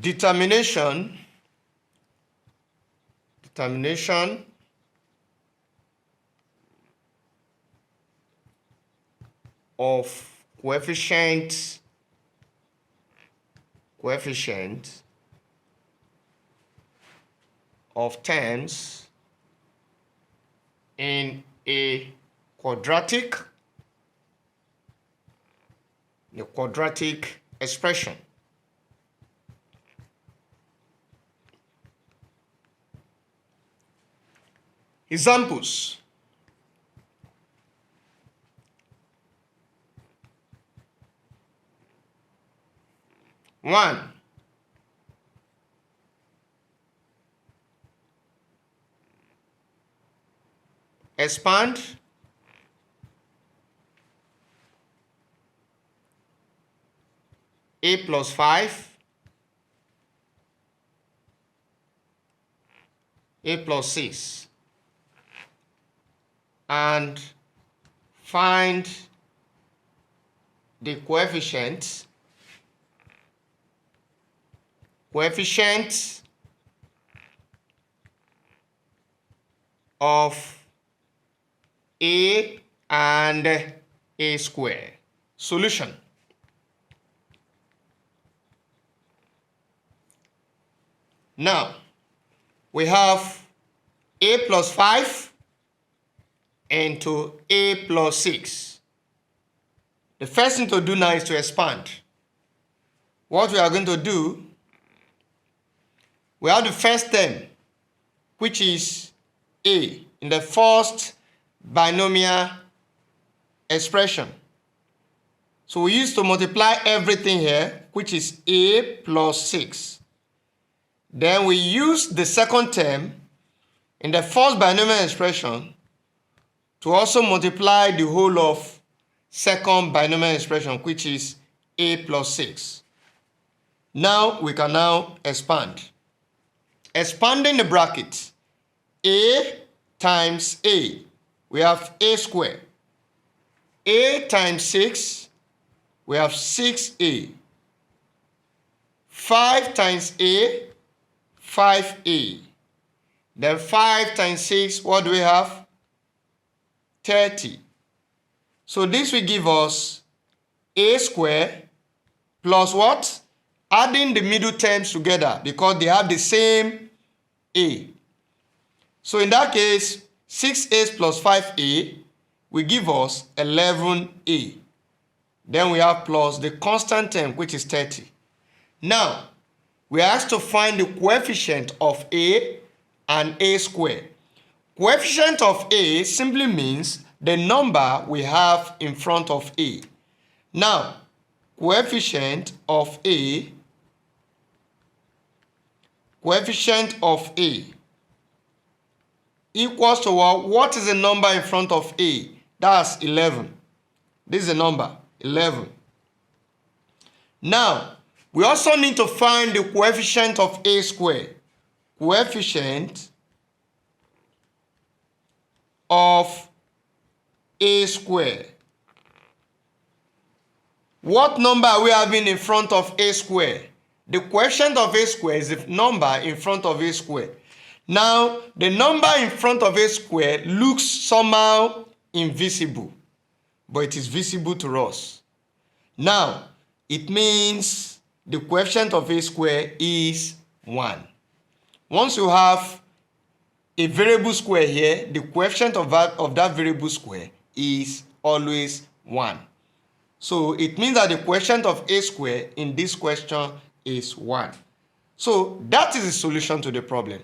determination of coefficient of terms in a quadratic expression. Examples: one, expand a plus 5 a plus 6 and find the coefficient of a and a square. Solution: now we have a plus 5 into a plus 6. The first thing to do now is to expand. What we are going to do, we have the first term, which is a in the first binomial expression. So we used to multiply everything here, which is a plus 6. Then we use the second term in the first binomial expression to also multiply the whole of second binomial expression, which is a plus 6. Now we can now expand. Expanding the bracket, a times a, we have a squared. A times 6, we have 6a. 5 times a, 5a. Then 5 times 6, what do we have? 30. So this will give us a squared plus what? Adding the middle terms together because they have the same a. So in that case, 6a plus 5a will give us 11a. Then we have plus the constant term, which is 30. Now, we are asked to find the coefficient of a and a squared. Coefficient of a simply means the number we have in front of a. Now, coefficient of a equals to what is the number in front of a? That's 11. This is the number, 11. Now, we also need to find the coefficient of a squared. Coefficient of a squared. What number are we having in front of a squared? The coefficient of a squared is the number in front of a squared. Now, the number in front of a squared looks somehow invisible, but it is visible to us. Now, it means the coefficient of a squared is 1. Once you have a variable square here, the coefficient of that variable square is always 1. So it means that the coefficient of a squared in this question is 1. So that is the solution to the problem.